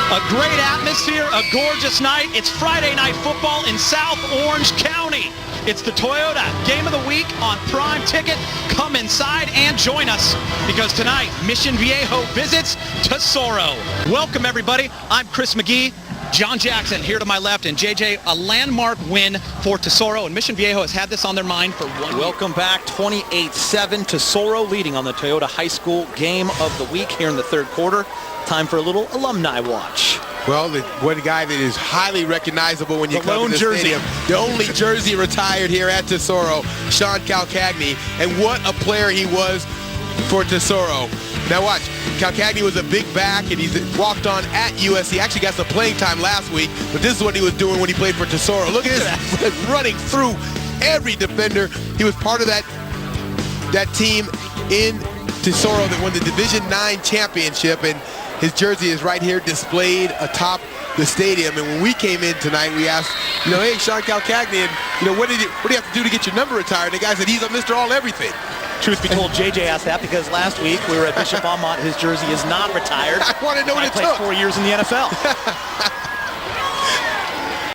A great atmosphere, a gorgeous night. It's Friday Night Football in South Orange County. It's the Toyota Game of the Week on Prime Ticket. Come inside and join us because tonight Mission Viejo visits Tesoro. Welcome everybody. I'm Chris McGee. John Jackson here to my left, and JJ, a landmark win for Tesoro, and Mission Viejo has had this on their mind for 1 year. Welcome back, 28-7, Tesoro leading on the Toyota High School Game of the Week here in the third quarter. Time for a little alumni watch. Well, one guy that is highly recognizable when you come to the stadium. The only jersey retired here at Tesoro, Sean Calcagni, and what a player he was for Tesoro. Now watch, Calcagni was a big back, and he's walked on at USC. Actually got some playing time last week, but this is what he was doing when he played for Tesoro. Look at this, running through every defender. He was part of that team in Tesoro that won the Division IX championship, and his jersey is right here displayed atop the stadium. And when we came in tonight, we asked, hey, Sean Calcagni, and what do you have to do to get your number retired? And the guy said he's a Mr. All-Everything. Truth be told, JJ asked that because last week we were at Bishop Aumont. His jersey is not retired. I want to know what it took. I played 4 years in the NFL.